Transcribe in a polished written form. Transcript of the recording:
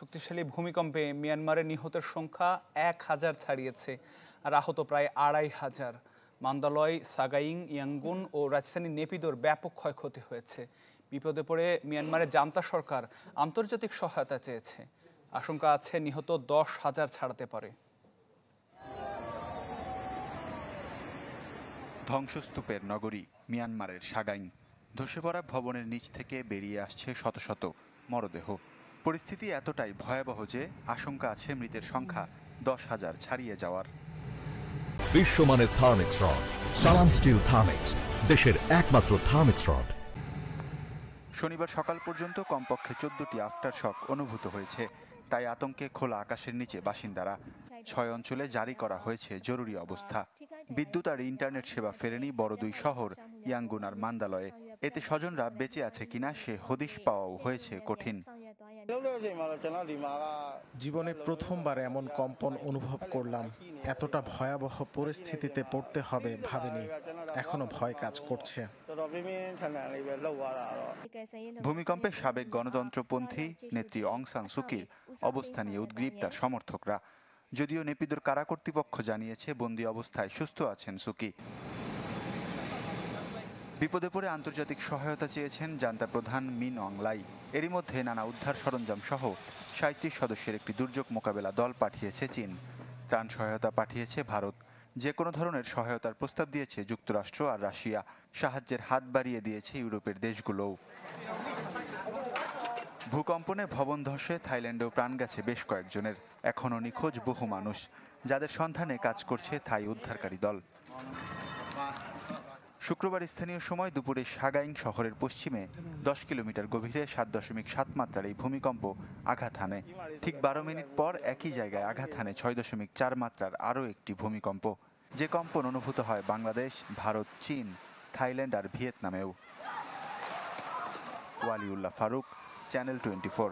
শক্তিশালী ভূমিকম্পে মিয়ানমারের নিহতের সংখ্যা 1000 ছাড়িয়েছে আর আহত প্রায় 2500। মান্দালয়, সাগাইং, ইয়াঙ্গুন ও রাজধানী নেপিদোর ব্যাপক ক্ষয়ক্ষতি হয়েছে। বিপদে পড়ে মিয়ানমারের জান্তা সরকার আন্তর্জাতিক সহায়তা চেয়েছে। আশঙ্কা আছে নিহত 10,000 ছাড়াতে পারে। ধ্বংসস্তূপের নগরী মিয়ানমারের সাগাইং। ধসে পড়া ভবনের নিচ থেকে বেরিয়ে আসছে শত শত মরদেহ। পরিস্থিতি এতটাই ভয়াবহ যে আশঙ্কা আছে মৃতের সংখ্যা 10,000 ছাড়িয়ে যাওয়ার। বিশ্বমানের থার্মিক্স রড, সালাম স্টিল থার্মিক্স, দেশের একমাত্র থার্মিক্স রড। শনিবার সকাল পর্যন্ত কমপক্ষে 14টি আফটার শক অনুভূত হয়েছে। তাই আতঙ্কে খোলা আকাশের নিচে বাসিন্দারা। 6 অঞ্চলে জারি করা হয়েছে জরুরি অবস্থা। বিদ্যুৎ আর ইন্টারনেট সেবা ফেরেনি বড় দুই শহর ইয়াঙ্গুন আর মান্দালয়ে। এতে স্বজনরা বেঁচে আছে কিনা সে হদিশ পাওয়াও হয়েছে কঠিন। জীবনে প্রথমবার এমন কম্পন অনুভব করলাম। এতটা ভয়াবহ পরিস্থিতিতে পড়তে হবে ভাবিনি। এখনো ভয় কাজ করছে। ভূমিকম্পে সাবেক গণতন্ত্রপন্থী নেত্রী অং সান সুকির অবস্থা নিয়ে উদ্গ্রীব তার সমর্থকরা। যদিও নেপিদোর কারা কর্তৃপক্ষ জানিয়েছে বন্দী অবস্থায় সুস্থ আছেন সুকি। বিপদে পড়ে আন্তর্জাতিক সহায়তা চেয়েছেন জান্তা প্রধান মিন অং লাই। এরই মধ্যে নানা উদ্ধার সরঞ্জাম সহ 37 সদস্যের একটি দুর্যোগ মোকাবেলা দল পাঠিয়েছে চীন। ত্রাণ সহায়তা পাঠিয়েছে ভারত। যে কোনো ধরনের সহায়তার প্রস্তাব দিয়েছে যুক্তরাষ্ট্র আর রাশিয়া। সাহায্যের হাত বাড়িয়ে দিয়েছে ইউরোপের দেশগুলোও। ভূকম্পনে ভবন ধসে থাইল্যান্ডেও প্রাণ গেছে বেশ কয়েকজনের। এখনও নিখোঁজ বহু মানুষ, যাদের সন্ধানে কাজ করছে থাই উদ্ধারকারী দল। শুক্রবার স্থানীয় সময় দুপুরে সাগাইং শহরের পশ্চিমে 10 কিলোমিটার গভীরে 7.7 মাত্রার এই ভূমিকম্প আঘাত হানে। ঠিক 12 মিনিট পর একই জায়গায় আঘাত হানে 6.4 মাত্রার আরও একটি ভূমিকম্প। যে কম্পন অনুভূত হয় বাংলাদেশ, ভারত, চীন, থাইল্যান্ড আর ভিয়েতনামেও। ওয়ালিউল্লাহ ফারুক, চ্যানেল 24।